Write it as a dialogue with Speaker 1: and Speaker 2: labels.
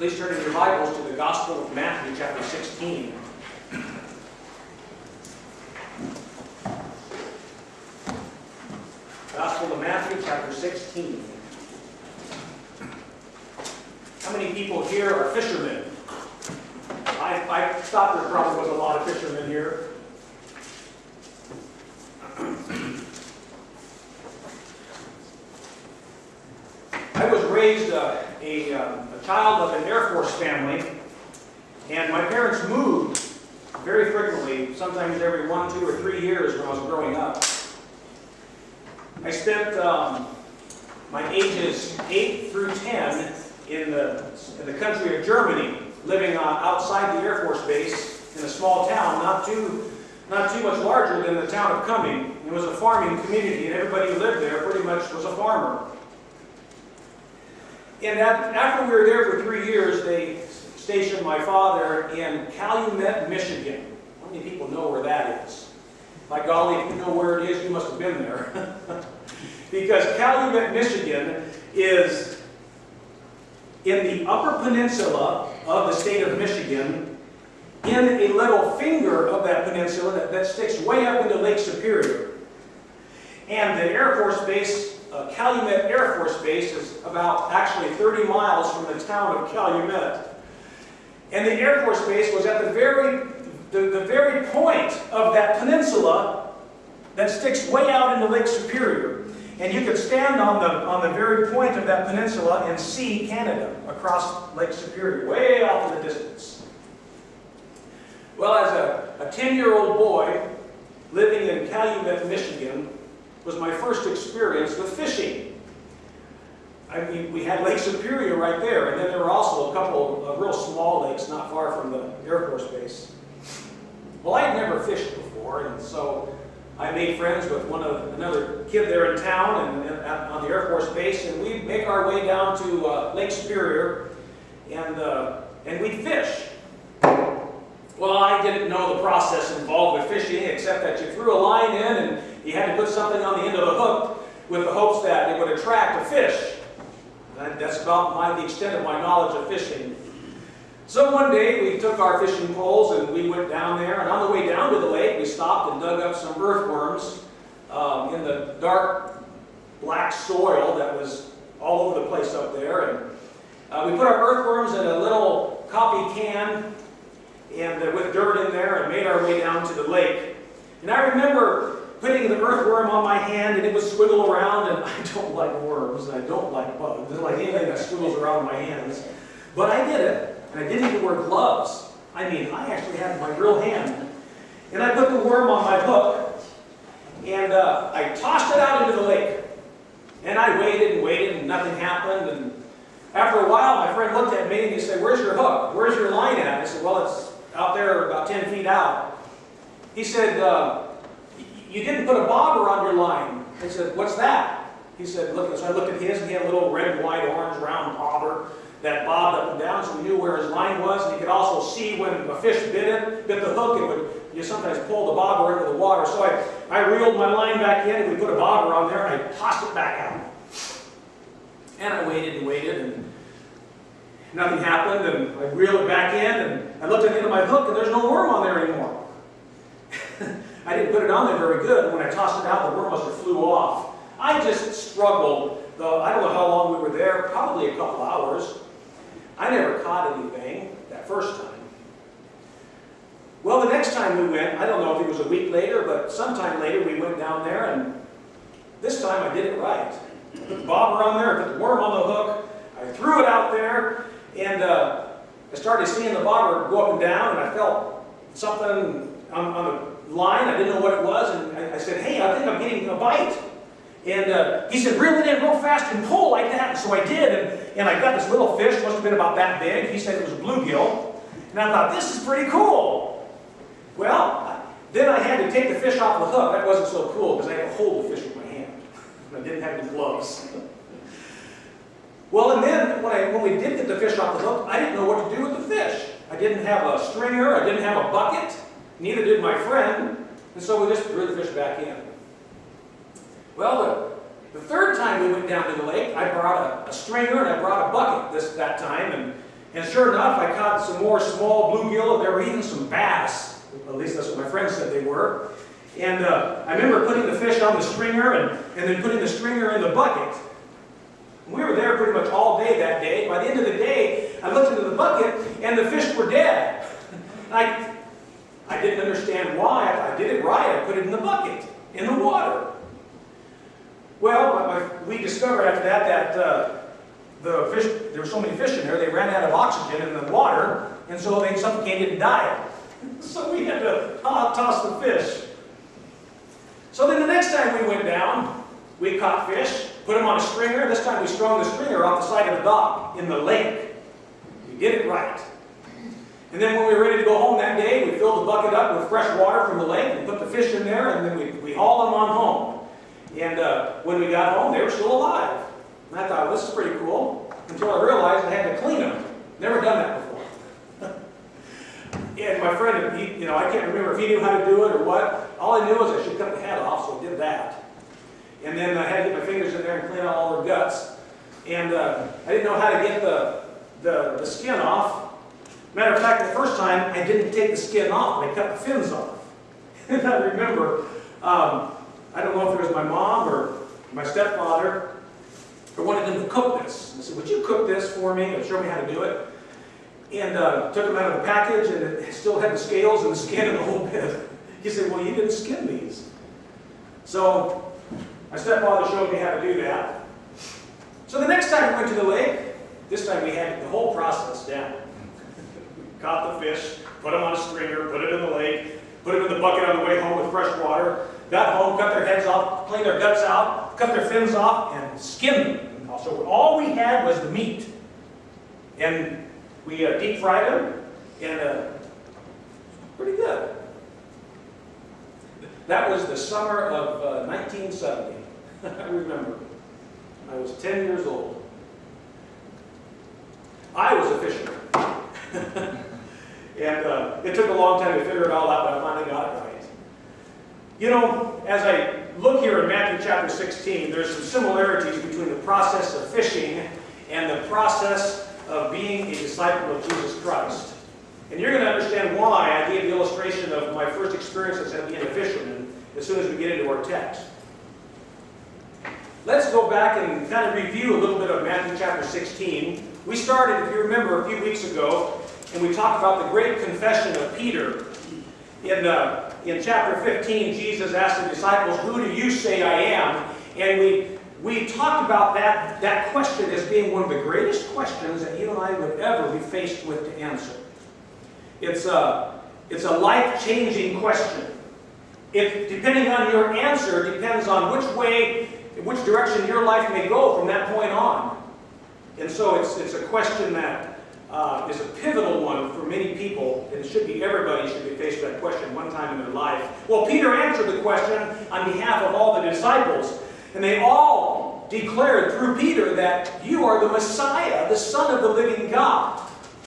Speaker 1: Please turn in your Bibles to the Gospel of Matthew, chapter 16. Gospel of Matthew, chapter 16. How many people here are fishermen? I thought there probably was a lot of fishermen here. I was raised a child of an Air Force family, and my parents moved very frequently, sometimes every 1, 2, or 3 years when I was growing up. I spent my ages 8 through 10 in the country of Germany, living outside the Air Force base in a small town, not too much larger than the town of Cumming. It was a farming community, and everybody who lived there pretty much was a farmer. And after we were there for 3 years, they stationed my father in Calumet, Michigan. How many people know where that is? By golly, if you know where it is, you must have been there. Because Calumet, Michigan is in the upper peninsula of the state of Michigan, in a little finger of that peninsula that sticks way up into Lake Superior. And the Air Force Base, Calumet Air Force Base, is about actually 30 miles from the town of Calumet. And the Air Force Base was at the very point of that peninsula that sticks way out into Lake Superior. And you could stand on the very point of that peninsula and see Canada across Lake Superior, way off in the distance. Well, as a 10-year-old boy living in Calumet, Michigan, was my first experience with fishing. I mean, we had Lake Superior right there, and then there were also a couple of real small lakes not far from the Air Force Base. Well, I had never fished before, and so I made friends with another kid there in town and on the Air Force Base, and we'd make our way down to Lake Superior, and we'd fish. Well, I didn't know the process involved with fishing, except that you threw a line in and you had to put something on the end of the hook with the hopes that it would attract a fish. And that's about the extent of my knowledge of fishing. So one day we took our fishing poles and we went down there, and on the way down to the lake we stopped and dug up some earthworms in the dark black soil that was all over the place up there. And we put our earthworms in a little coffee can and with dirt in there, and made our way down to the lake. And I remember putting the earthworm on my hand, and it would squiggle around, and I don't like worms, and I don't like bugs, I don't like anything that squiggles around my hands. But I did it, and I didn't even wear gloves. I mean, I actually had my real hand. And I put the worm on my hook, and I tossed it out into the lake. And I waited and waited, and nothing happened. And after a while, my friend looked at me, and he said, "Where's your hook? Where's your line at?" I said, "Well, it's out there about 10 feet out." He said, "You didn't put a bobber on your line." I said, "What's that?" He said, "Look." So I looked at his, and he had a little red, white, orange, round bobber that bobbed up and down, so we knew where his line was. And he could also see when a fish bit the hook, you sometimes pull the bobber into the water. So I reeled my line back in, and we put a bobber on there, and I tossed it back out. And I waited and waited, and nothing happened, and I reeled it back in, and I looked at the end of my hook, and there's no worm on there anymore. I didn't put it on there very good, and when I tossed it out, the worm must have flew off. I just struggled, though. I don't know how long we were there, probably a couple hours. I never caught anything that first time. Well, the next time we went, I don't know if it was a week later, but sometime later we went down there, and this time I did it right. I put the bobber on there, I put the worm on the hook, I threw it out there, and I started seeing the bobber go up and down, and I felt something on the line. I didn't know what it was, and I said, "Hey, I think I'm getting a bite." And he said, "Reel it in real fast and pull like that." And so I did, and I got this little fish, must have been about that big. He said it was a bluegill. And I thought, this is pretty cool. Well, then I had to take the fish off the hook. That wasn't so cool because I had to hold the fish with my hand. And I didn't have any gloves. Well, and then when we did get the fish off the hook, I didn't know what to do with the fish. I didn't have a stringer, I didn't have a bucket, neither did my friend, and so we just threw the fish back in. Well, the third time we went down to the lake, I brought a stringer and I brought a bucket that time, And sure enough, I caught some more small bluegill. There were even some bass. At least that's what my friends said they were. And I remember putting the fish on the stringer and then putting the stringer in the bucket. We were there pretty much all day that day. By the end of the day, I looked into the bucket and the fish were dead. I didn't understand why. If I did it right, I put it in the bucket, in the water. Well, we discovered after that the fish, there were so many fish in there, they ran out of oxygen in the water, and so they suffocated and died. So we had to toss the fish. So then the next time we went down, we caught fish, put them on a stringer. This time we strung the stringer off the side of the dock in the lake. We did it right. And then when we were ready to go home that day, we filled the bucket up with fresh water from the lake and put the fish in there, and then we hauled them on home. And when we got home, they were still alive. And I thought, well, this is pretty cool, until I realized I had to clean them. Never done that before. And my friend, I can't remember if he knew how to do it or what. All I knew was I should cut the head off, so I did that. And then I had to get my fingers in there and clean out all their guts. And I didn't know how to get the skin off. Matter of fact, the first time I didn't take the skin off, I cut the fins off. And I remember, I don't know if it was my mom or my stepfather, I wanted them to cook this. I said, would you cook this for me and show me how to do it? And took them out of the package, and it still had the scales and the skin and the whole bit. He said, well, you didn't skin these. So my stepfather showed me how to do that. So the next time we went to the lake, this time we had the whole process down. Caught the fish, put them on a stringer, put it in the lake, put them in the bucket on the way home with fresh water, got home, cut their heads off, cleaned their guts out, cut their fins off, and skinned them. So all we had was the meat. And we deep fried them, and pretty good. That was the summer of 1970. I remember. I was 10 years old. I was a fisherman. And it took a long time to figure it all out, but I finally got it right. You know, as I look here in Matthew chapter 16, there's some similarities between the process of fishing and the process of being a disciple of Jesus Christ. And you're going to understand why I gave the illustration of my first experiences as being a fisherman as soon as we get into our text. Let's go back and kind of review a little bit of Matthew chapter 16. We started, if you remember, a few weeks ago, and we talked about the great confession of Peter. In chapter 15, Jesus asked the disciples, who do you say I am? And we talked about that question as being one of the greatest questions that you and I would ever be faced with to answer. It's a life-changing question. Depending on your answer, depends on which direction your life may go from that point on. And so it's a question that is a pivotal one for many people, and everybody should be faced with that question one time in their life. Well, Peter answered the question on behalf of all the disciples, and they all declared through Peter that you are the Messiah, the Son of the living God.